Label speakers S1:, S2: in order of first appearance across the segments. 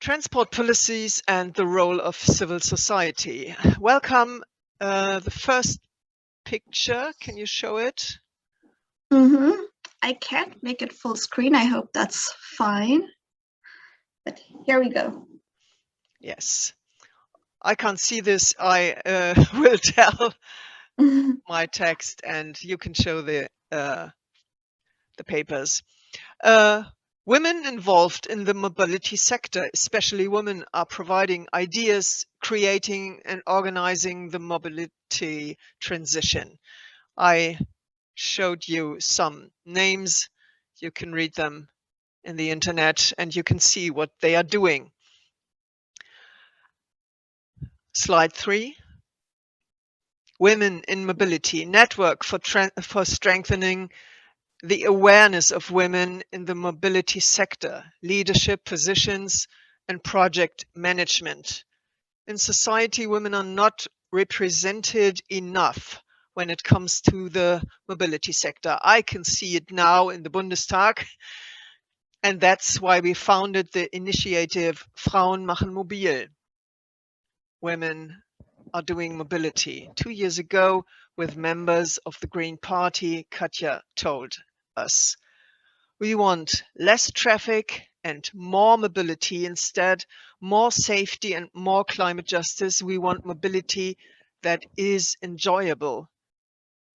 S1: Transport policies and the role of civil society. Welcome. The first picture, can you show it?
S2: I can't make it full screen. I hope that's fine. But here we go.
S1: Yes. I can't see this. I will tell my text and you can show the papers. Women involved in the mobility sector, especially women, are providing ideas, creating and organizing the mobility transition. I showed you some names. You can read them in the internet and you can see what they are doing. Slide 3. Women in Mobility Network for strengthening the awareness of women in the mobility sector, leadership positions, and project management. In society, women are not represented enough when it comes to the mobility sector. I can see it now in the Bundestag, and that's why we founded the initiative FRAUEN MACHEN MOBIL. Women are doing mobility. 2 years ago, with members of the Green Party, Katja told us. We want less traffic and more mobility instead, more safety and more climate justice. We want mobility that is enjoyable.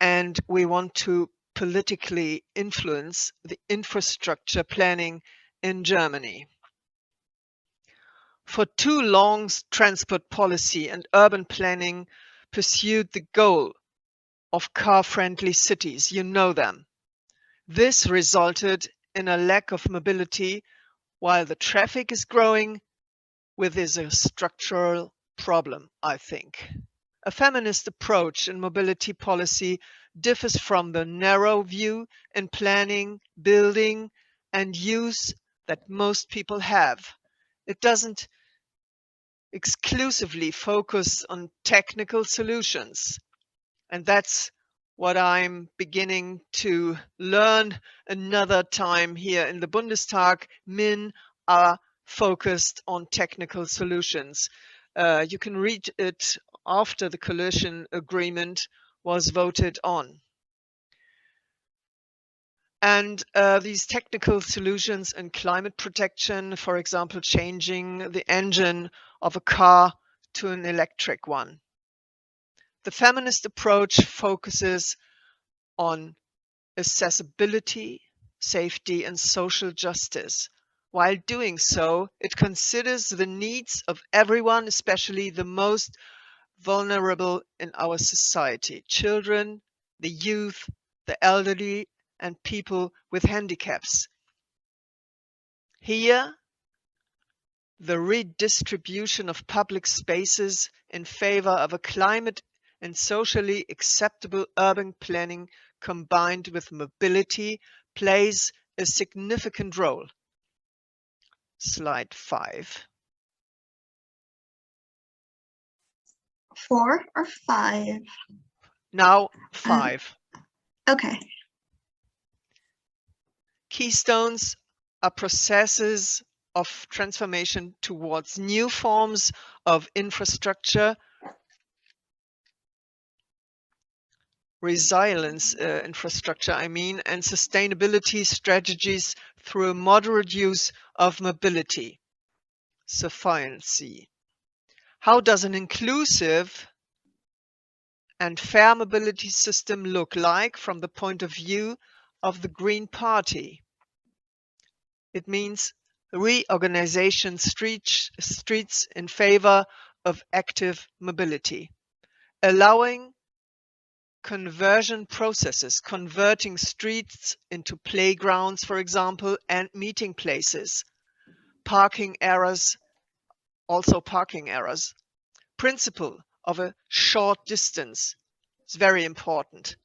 S1: And we want to politically influence the infrastructure planning in Germany. For too long, transport policy and urban planning pursued the goal of car-friendly cities. You know them. This resulted in a lack of mobility while the traffic is growing, which is a structural problem, I think. A feminist approach in mobility policy differs from the narrow view in planning, building, and use that most people have. It doesn't exclusively focus on technical solutions. And that's what I'm beginning to learn another time here in the Bundestag. Men are focused on technical solutions. You can read it after the coalition agreement was voted on. And these technical solutions in climate protection, for example, changing the engine of a car to an electric one. The feminist approach focuses on accessibility, safety, and social justice. While doing so, it considers the needs of everyone, especially the most vulnerable in our society: children, the youth, the elderly, and people with handicaps. Here, the redistribution of public spaces in favor of a climate and socially acceptable urban planning combined with mobility plays a significant role. Slide 5.
S2: 4 or 5?
S1: Now 5.
S2: Okay.
S1: Keystones are processes of transformation towards new forms of infrastructure, resilience infrastructure, and sustainability strategies through a moderate use of mobility. Sufficiency. How does an inclusive and fair mobility system look like from the point of view of the Green Party? It means reorganization streets in favor of active mobility, allowing conversion processes, converting streets into playgrounds, for example, and meeting places, parking areas, also parking areas. Principle of a short distance is very important.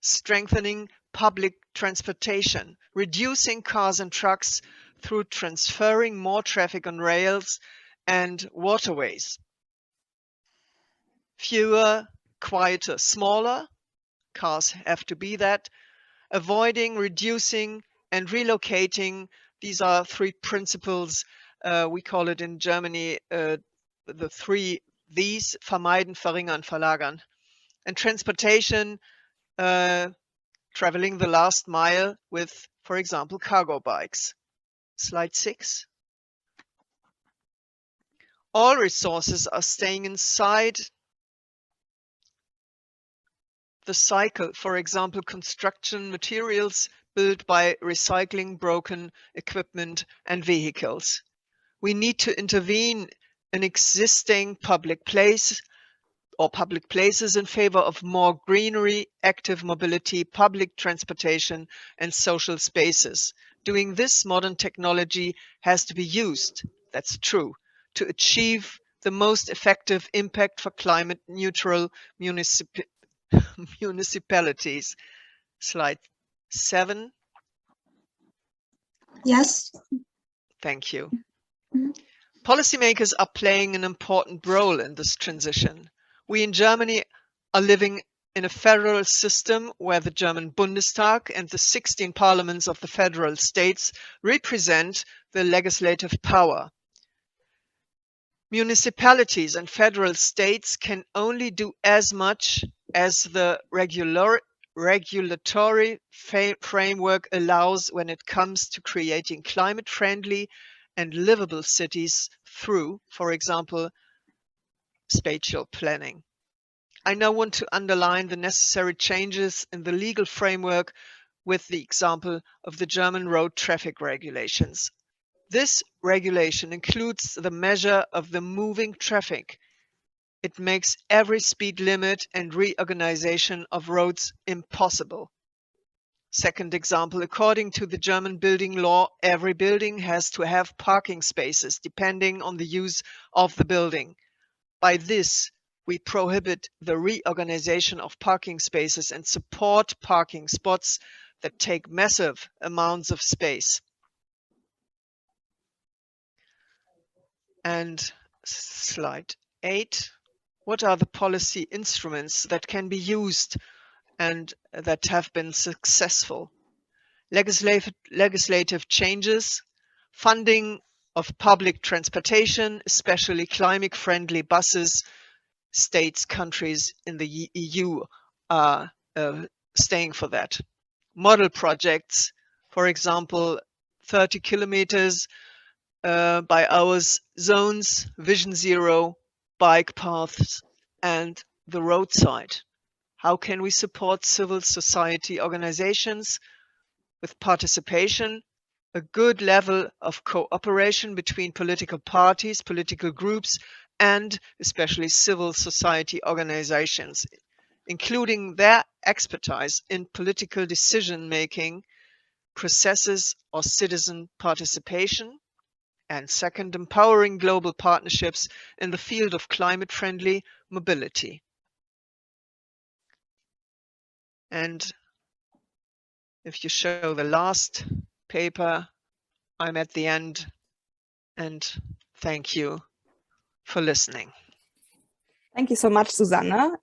S1: Strengthening public transportation, reducing cars and trucks through transferring more traffic on rails and waterways. Fewer, quieter, smaller, cars have to be that. Avoiding, reducing, and relocating, these are 3 principles We call it in Germany the 3 V's: vermeiden, verringern, verlagern. And transportation, traveling the last mile with, for example, cargo bikes. Slide 6. All resources are staying inside the cycle. For example, construction materials built by recycling broken equipment and vehicles. We need to intervene in existing public place or public places in favor of more greenery, active mobility, public transportation, and social spaces. Doing this, modern technology has to be used, that's true, to achieve the most effective impact for climate neutral municipalities. Slide 7.
S2: Yes.
S1: Thank you.
S2: Mhm.
S1: Policymakers are playing an important role in this transition. We in Germany are living in a federal system where the German Bundestag and the 16 parliaments of the federal states represent the legislative power. Municipalities and federal states can only do as much as the regulatory framework allows when it comes to creating climate-friendly and livable cities through, for example, spatial planning. I now want to underline the necessary changes in the legal framework with the example of the German road traffic regulations. This regulation includes the measure of the moving traffic. It makes every speed limit and reorganization of roads impossible. Second example, according to the German building law, every building has to have parking spaces depending on the use of the building. By this, we prohibit the reorganization of parking spaces and support parking spots that take massive amounts of space. And slide 8. What are the policy instruments that can be used and that have been successful? Legislative changes, funding of public transportation, especially climate-friendly buses. States, countries in the EU are staying for that. Model projects, for example, 30 kilometers by hours zones, Vision Zero, bike paths, and the roadside. How can we support civil society organizations with participation, a good level of cooperation between political parties, political groups, and especially civil society organizations, including their expertise in political decision-making processes or citizen participation. And second, empowering global partnerships in the field of climate-friendly mobility. And if you show the last paper, I'm at the end, and thank you for listening.
S3: Thank you so much, Susanne.